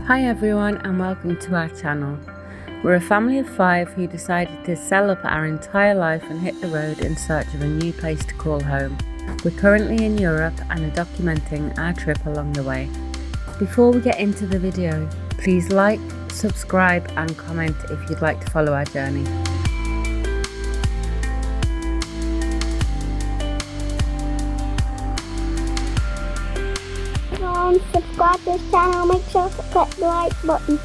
Hi everyone and welcome to our channel. We're a family of 5 who decided to sell up our entire life and hit the road in search of a new place to call home. We're currently in Europe and are documenting our trip along the way. Before we get into the video, please like, subscribe and comment if you'd like to follow our journey. Subscribe to this channel, make sure to click the like button.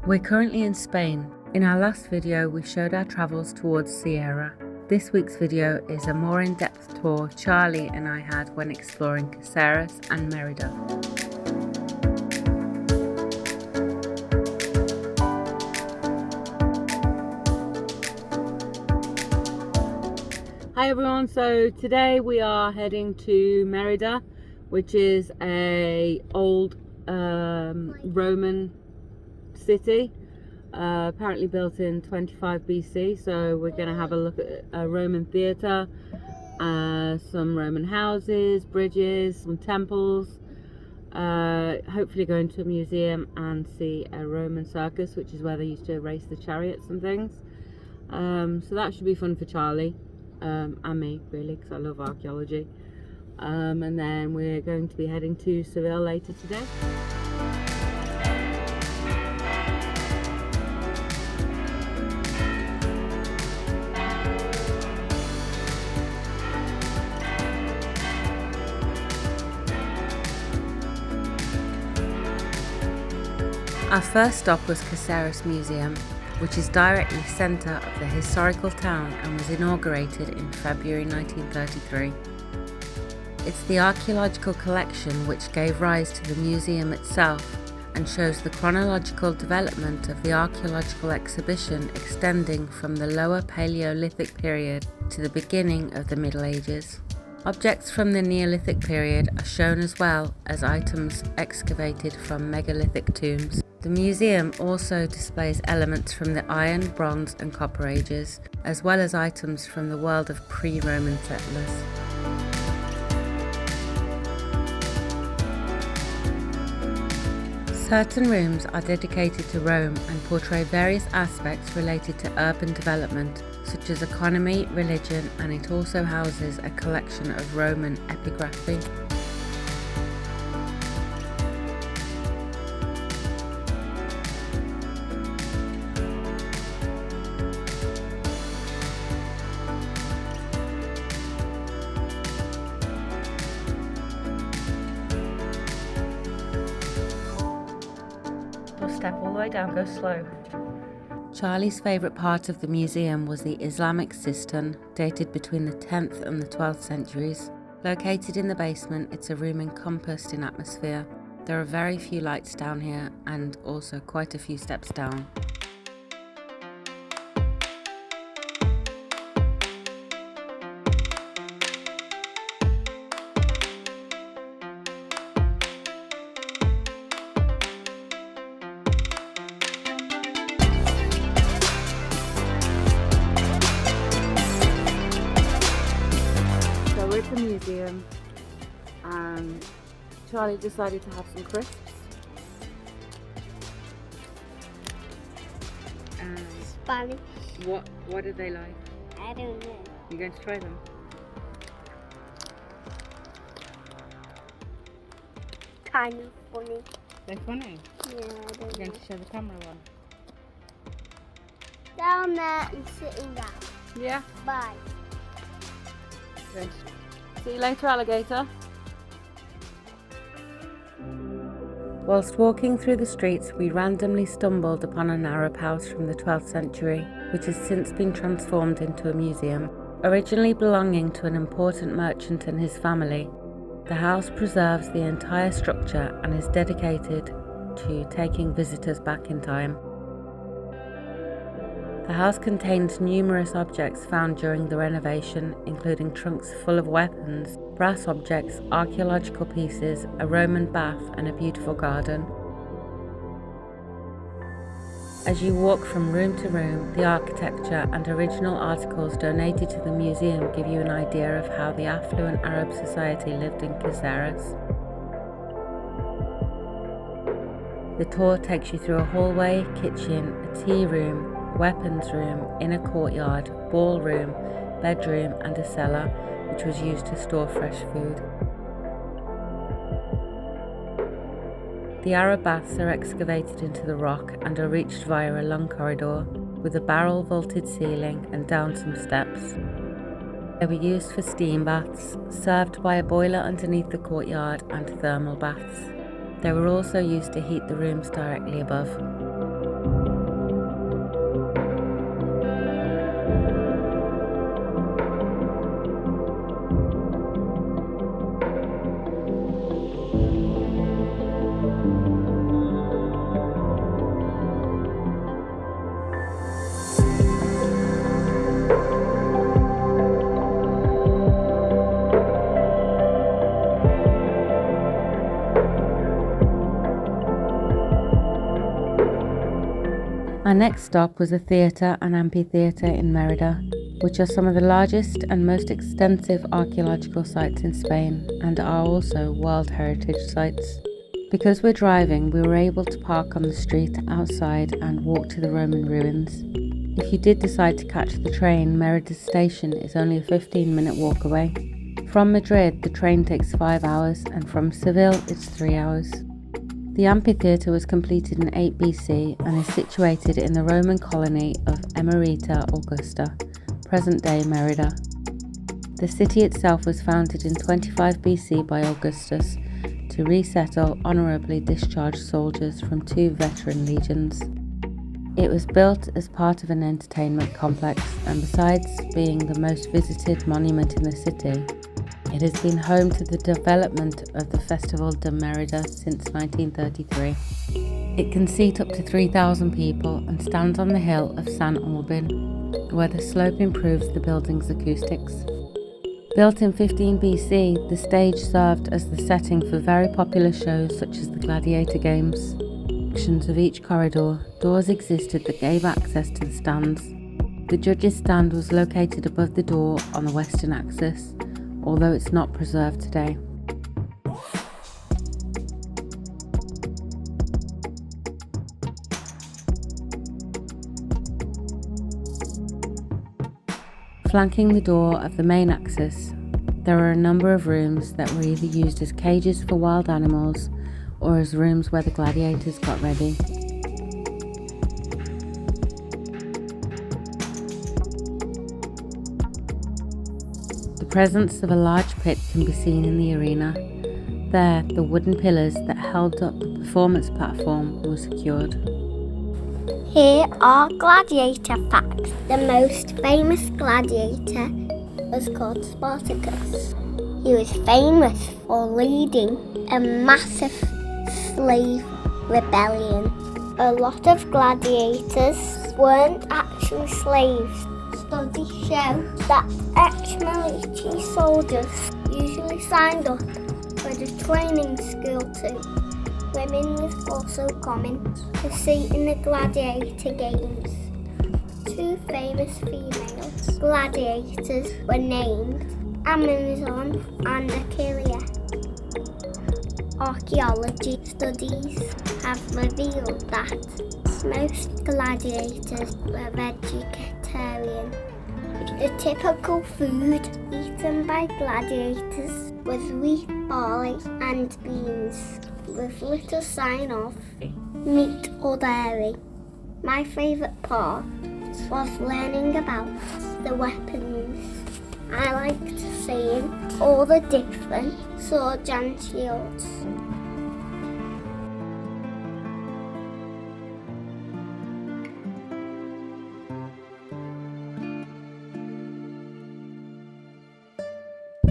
We're currently in Spain. In our last video we showed our travels towards Sierra. This week's video is a more in-depth tour Charlie and I had when exploring Casares and Merida. Hi everyone, so today we are heading to Merida, which is a old Roman city, apparently built in 25 BC. So we're going to have a look at a Roman theater, some Roman houses, bridges, some temples, hopefully go into a museum and see a Roman circus, which is where they used to race the chariots and things. So that should be fun for Charlie. And me really, because I love archaeology. And then we're going to be heading to Seville later today. Our first stop was Casares Museum, which is directly centre of the historical town and was inaugurated in February 1933. It's the archaeological collection which gave rise to the museum itself and shows the chronological development of the archaeological exhibition extending from the lower Paleolithic period to the beginning of the Middle Ages. Objects from the Neolithic period are shown as well as items excavated from megalithic tombs. The museum also displays elements from the Iron, Bronze and Copper Ages, as well as items from the world of pre-Roman settlers. Certain rooms are dedicated to Rome and portray various aspects related to urban development, such as economy, religion, and it also houses a collection of Roman epigraphy. Step all the way down, go slow. Charlie's favourite part of the museum was the Islamic cistern, dated between the 10th and the 12th centuries. Located in the basement, it's a room encompassed in atmosphere. There are very few lights down here and also quite a few steps down. The museum, and Charlie decided to have some crisps. Spanish. What are they like? I don't know. You're going to try them? Kind of funny. They're funny? Yeah, I don't You're know. going to show the camera one? Down there and sitting down. Yeah. Bye. Good. See you later, alligator. Whilst walking through the streets, we randomly stumbled upon an Arab house from the 12th century, which has since been transformed into a museum. Originally belonging to an important merchant and his family, the house preserves the entire structure and is dedicated to taking visitors back in time. The house contains numerous objects found during the renovation, including trunks full of weapons, brass objects, archaeological pieces, a Roman bath and a beautiful garden. As you walk from room to room, the architecture and original articles donated to the museum give you an idea of how the affluent Arab society lived in Casares. The tour takes you through a hallway, kitchen, a tea room, weapons room, inner courtyard, ballroom, bedroom and a cellar, which was used to store fresh food. The Arab baths are excavated into the rock and are reached via a long corridor with a barrel vaulted ceiling and down some steps. They were used for steam baths, served by a boiler underneath the courtyard, and thermal baths. They were also used to heat the rooms directly above. Our next stop was a theatre and amphitheater in Merida, which are some of the largest and most extensive archaeological sites in Spain and are also World Heritage Sites. Because we're driving, we were able to park on the street outside and walk to the Roman ruins. If you did decide to catch the train, Merida Station is only a 15-minute walk away. From Madrid, the train takes 5 hours, and from Seville, it's 3 hours. The amphitheater was completed in 8 BC and is situated in the Roman colony of Merida Augusta, present-day Merida. The city itself was founded in 25 BC by Augustus to resettle honourably discharged soldiers from 2 veteran legions. It was built as part of an entertainment complex, and besides being the most visited monument in the city, it has been home to the development of the Festival de Merida since 1933. It can seat up to 3,000 people and stands on the hill of San Albin, where the slope improves the building's acoustics. Built in 15 BC, the stage served as the setting for very popular shows such as the Gladiator Games. Sections of each corridor, doors existed that gave access to the stands. The judges' stand was located above the door on the western axis, although it's not preserved today. Flanking the door of the main axis, there are a number of rooms that were either used as cages for wild animals or as rooms where the gladiators got ready. The presence of a large pit can be seen in the arena. There, the wooden pillars that held up the performance platform were secured. Here are gladiator facts. The most famous gladiator was called Spartacus. He was famous for leading a massive slave rebellion. A lot of gladiators weren't actually slaves. Studies show that ex-military soldiers usually signed up for the training school too. Women was also common to see in the gladiator games. 2 famous female gladiators were named Amazon and Achilles. Archaeology studies have revealed that most gladiators were vegetarian. The typical food eaten by gladiators was wheat, barley and beans, with little sign of meat or dairy. My favourite part was learning about the weapons. I liked seeing all the different swords and shields.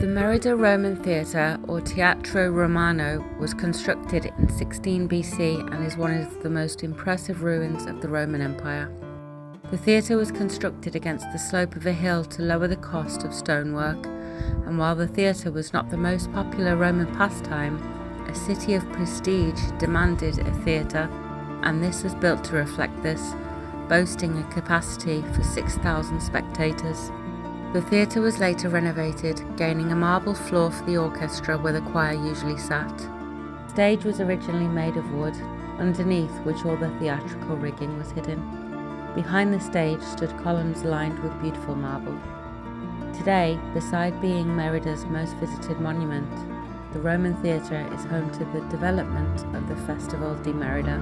The Merida Roman Theatre, or Teatro Romano, was constructed in 16 BC and is one of the most impressive ruins of the Roman Empire. The theatre was constructed against the slope of a hill to lower the cost of stonework, and while the theatre was not the most popular Roman pastime, a city of prestige demanded a theatre, and this was built to reflect this, boasting a capacity for 6,000 spectators. The theatre was later renovated, gaining a marble floor for the orchestra where the choir usually sat. The stage was originally made of wood, underneath which all the theatrical rigging was hidden. Behind the stage stood columns lined with beautiful marble. Today, beside being Merida's most visited monument, the Roman Theatre is home to the development of the Festival di Merida.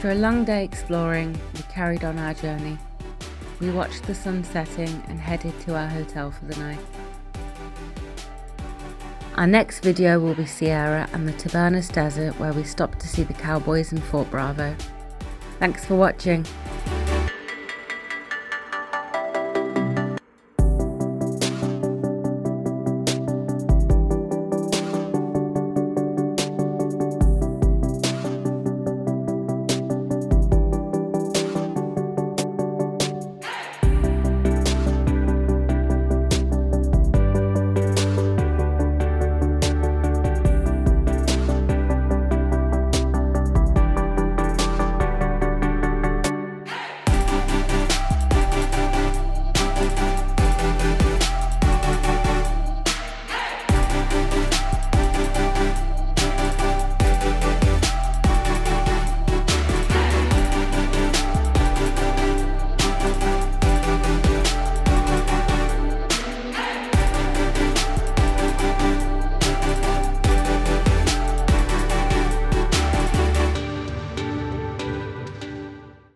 After a long day exploring, we carried on our journey. We watched the sun setting and headed to our hotel for the night. Our next video will be Sierra and the Tabernas Desert, where we stopped to see the cowboys in Fort Bravo. Thanks for watching.